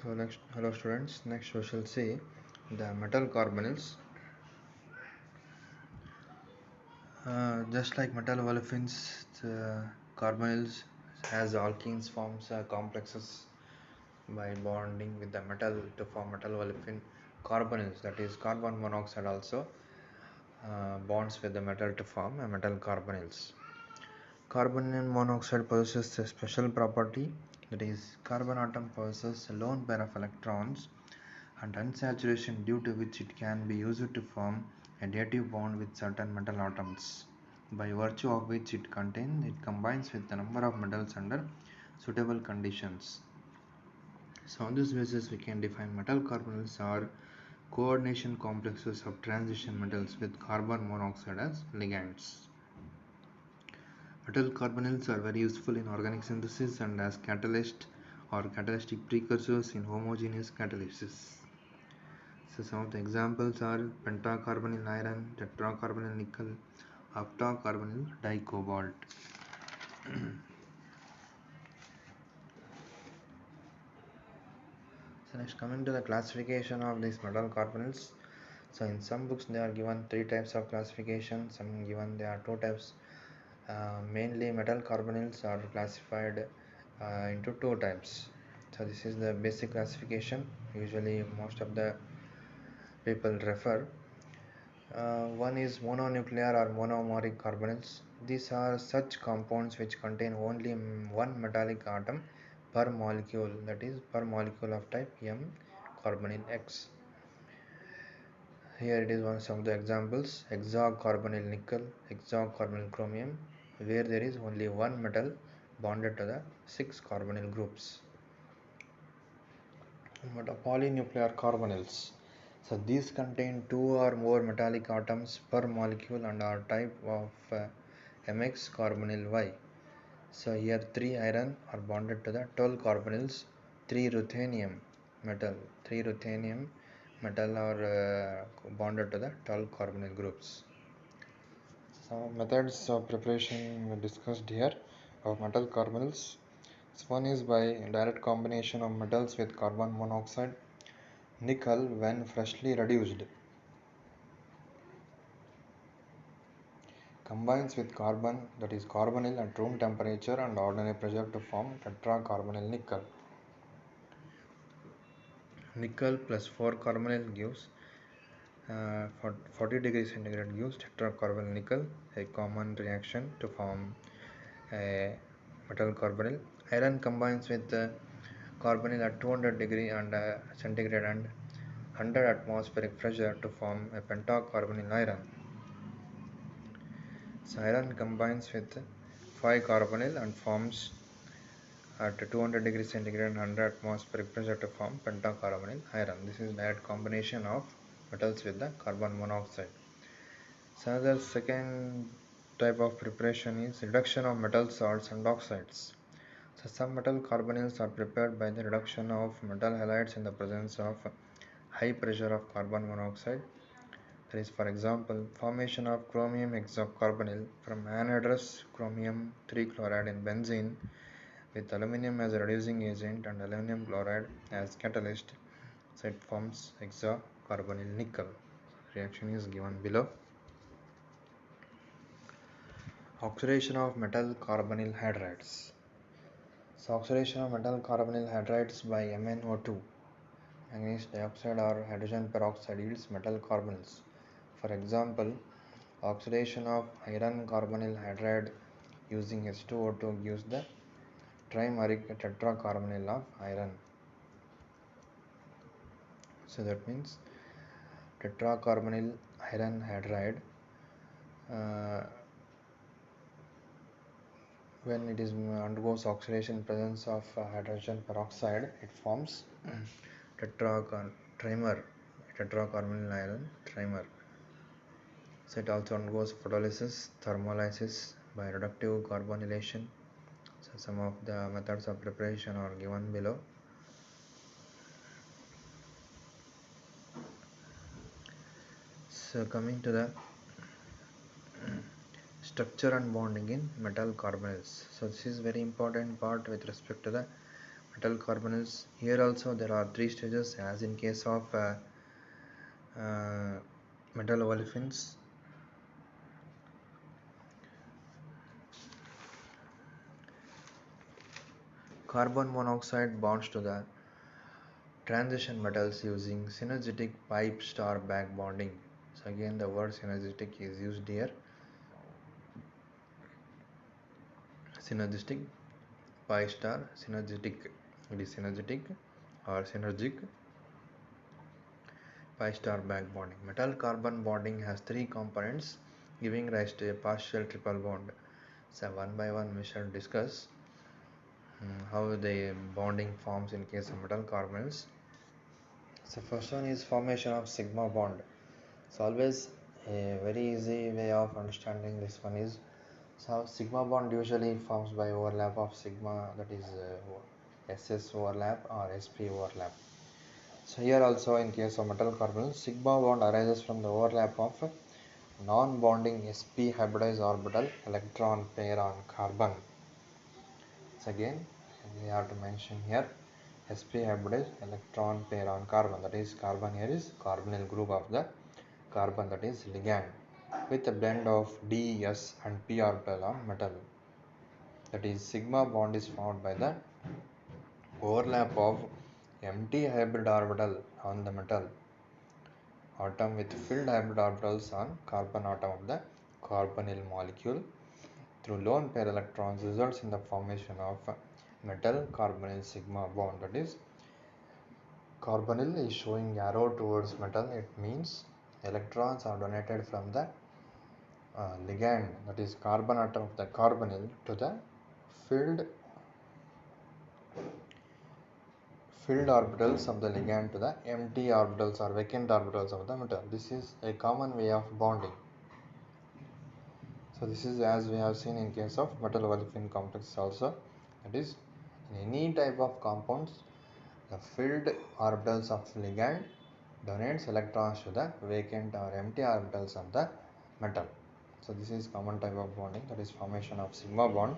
So next, hello students. Next we shall see the metal carbonyls. Just like metal olefins, the carbonyls has alkenes forms complexes by bonding with the metal to form metal olefin carbonyls. That is carbon monoxide also bonds with the metal to form a metal carbonyls. Carbon monoxide possesses a special property, that is carbon atom possesses a lone pair of electrons and unsaturation, due to which it can be used to form a dative bond with certain metal atoms, by virtue of which it combines with a number of metals under suitable conditions. So on this basis we can define metal carbonyls are coordination complexes of transition metals with carbon monoxide as ligands. Metal carbonyls are very useful in organic synthesis and as catalyst or catalytic precursors in homogeneous catalysis. So some of the examples are pentacarbonyl iron, tetracarbonyl nickel, octacarbonyl dicobalt. So next, coming to the classification of these metal carbonyls. So in some books they are given 3 types of classification, some given there are 2 types. Mainly metal carbonyls are classified into 2 types. So this is the basic classification usually most of the people refer. One is mononuclear or monomeric carbonyls. These are such compounds which contain only one metallic atom per molecule, that is per molecule of type M carbonyl X. Here it is one of the examples: hexacarbonyl nickel, hexacarbonyl chromium, where there is only one metal bonded to the 6 carbonyl groups. But polynuclear carbonyls. So these contain 2 or more metallic atoms per molecule and are type of MX carbonyl Y. So here 3 iron are bonded to the 12 carbonyls, 3 ruthenium metal are bonded to the 12 carbonyl groups. Some methods of preparation we discussed here of metal carbonyls. So one is by direct combination of metals with carbon monoxide. Nickel, when freshly reduced, combines with carbon, that is carbonyl, at room temperature and ordinary pressure to form tetracarbonyl nickel. Nickel plus 4 carbonyl gives 40 degrees centigrade gives tetracarbonyl nickel, a common reaction to form a metal carbonyl. Iron combines with carbonyl at 200 degree and centigrade and 100 atmospheric pressure to form a pentacarbonyl iron. So iron combines with 5 carbonyl and forms at 200 degrees centigrade and 100 atmospheric pressure to form pentacarbonyl iron. This is direct combination of metals with the carbon monoxide. So the second type of preparation is reduction of metal salts and oxides. So some metal carbonyls are prepared by the reduction of metal halides in the presence of high pressure of carbon monoxide. That is, for example, formation of chromium hexacarbonyl from anhydrous chromium 3 chloride in benzene with aluminum as a reducing agent and aluminum chloride as catalyst. So it forms hexacarbonyl nickel. Reaction is given below. Oxidation of metal carbonyl hydrides. So oxidation of metal carbonyl hydrides by MnO2, manganese dioxide or hydrogen peroxide, yields metal carbonyls. For example, oxidation of iron carbonyl hydride using H2O2 gives the trimeric tetracarbonyl of iron. So that means tetracarbonyl iron hydride, when it is undergoes oxidation in presence of hydrogen peroxide, it forms trimer, tetracarbonyl iron trimer. So it also undergoes photolysis, thermolysis by reductive carbonylation. So some of the methods of preparation are given below. So coming to the structure and bonding in metal carbonyls. So this is very important part with respect to the metal carbonyls. Here also there are three stages as in case of uh, metal olefins. Carbon monoxide bonds to the transition metals using synergetic pipe star back bonding. So again the word synergetic is used here. Synergistic, pi star, synergetic, it is synergetic or synergic, pi star back bonding. Metal carbon bonding has three components giving rise to a partial triple bond. So one by one we shall discuss how the bonding forms in case of metal carbonyls. So first one is formation of sigma bond. So always a very easy way of understanding this one is, so sigma bond usually forms by overlap of sigma, that is SS overlap or SP overlap. So here also in case of metal carbonyl, sigma bond arises from the overlap of non-bonding sp hybridized orbital electron pair on carbon. So again we have to mention here sp hybridized electron pair on carbon, that is carbon here is carbonyl group of the carbon, that is ligand, with a blend of d, s and p orbital on metal. That is sigma bond is formed by the overlap of empty hybrid orbital on the metal atom with filled hybrid orbitals on carbon atom of the carbonyl molecule through lone pair electrons results in the formation of metal carbonyl sigma bond. That is carbonyl is showing arrow towards metal, it means electrons are donated from the ligand, that is carbon atom of the carbonyl, to the filled orbitals of the ligand to the empty orbitals or vacant orbitals of the metal. This is a common way of bonding. So this is as we have seen in case of metal olefin complex also, that is in any type of compounds the filled orbitals of ligand donates electrons to the vacant or empty orbitals of the metal. So this is common type of bonding, that is formation of sigma bond.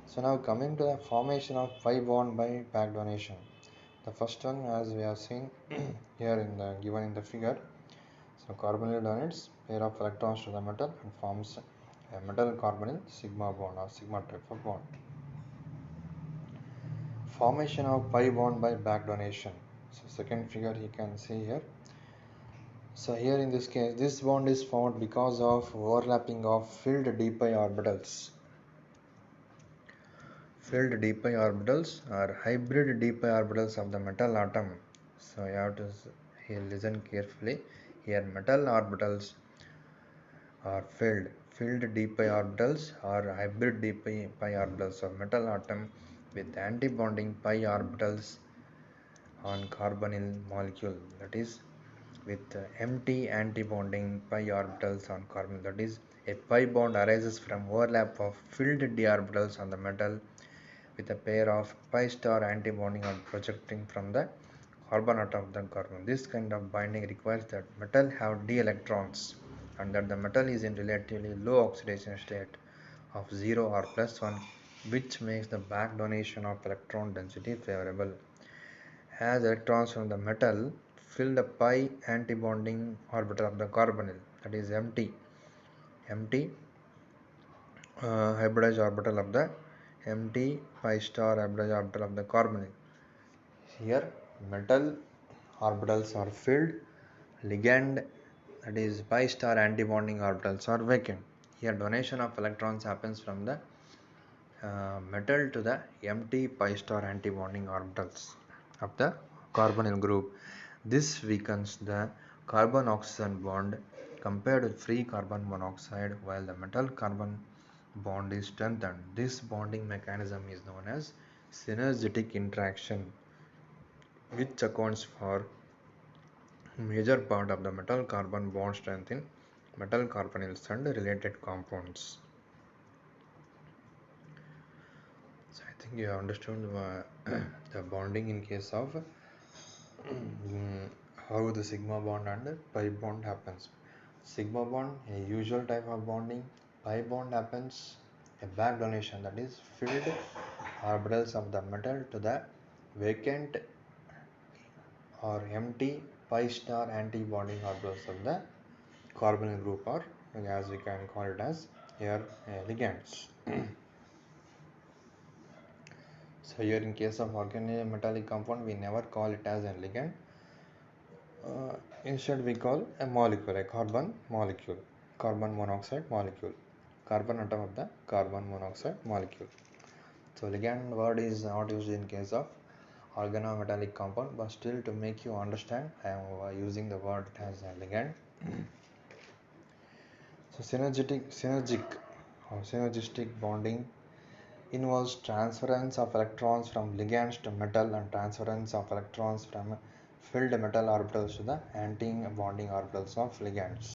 So now coming to the formation of pi bond by back donation. The first one as we have seen here in the given in the figure. So carbonyl donates pair of electrons to the metal and forms a metal carbonyl sigma bond or sigma type of bond. Formation of pi bond by back donation. So second figure you can see here. So here in this case this bond is formed because of overlapping of filled d pi orbitals. Filled d pi orbitals are hybrid d pi orbitals of the metal atom. So you have to here listen carefully. Here metal orbitals are filled d pi orbitals are hybrid d pi orbitals of metal atom with antibonding pi orbitals on carbonyl molecule, that is with empty antibonding pi orbitals on carbon. That is a pi bond arises from overlap of filled d orbitals on the metal with a pair of pi star antibonding or projecting from the carbon atom of the carbon. This kind of binding requires that metal have d electrons and that the metal is in relatively low oxidation state of 0 or plus 1, which makes the back donation of electron density favorable, as electrons from the metal fill the pi antibonding orbital of the carbonyl, that is empty hybridized orbital of the empty pi star hybridized orbital of the carbonyl. Here metal orbitals are filled, ligand, that is pi star antibonding orbitals are vacant. Here donation of electrons happens from the metal to the empty pi star antibonding orbitals of the carbonyl group. This weakens the carbon oxygen bond compared with free carbon monoxide, while the metal carbon bond is strengthened. This bonding mechanism is known as synergetic interaction, which accounts for major part of the metal carbon bond strength in metal carbonyls and related compounds. So I think you have understood the bonding in case of how the sigma bond and pi bond happens. Sigma bond, a usual type of bonding. Pi bond happens a back donation, that is filled orbitals of the metal to the vacant or empty pi star anti-bonding orbitals of the carbonyl group, or as we can call it as here ligands. So here in case of organometallic compound, we never call it as a ligand. Instead we call a molecule, a carbon molecule, carbon monoxide molecule, carbon atom of the carbon monoxide molecule. So ligand word is not used in case of organometallic compound, but still to make you understand, I am using the word as a ligand. So synergistic bonding involves transference of electrons from ligands to metal and transference of electrons from filled metal orbitals to the anti-bonding orbitals of ligands.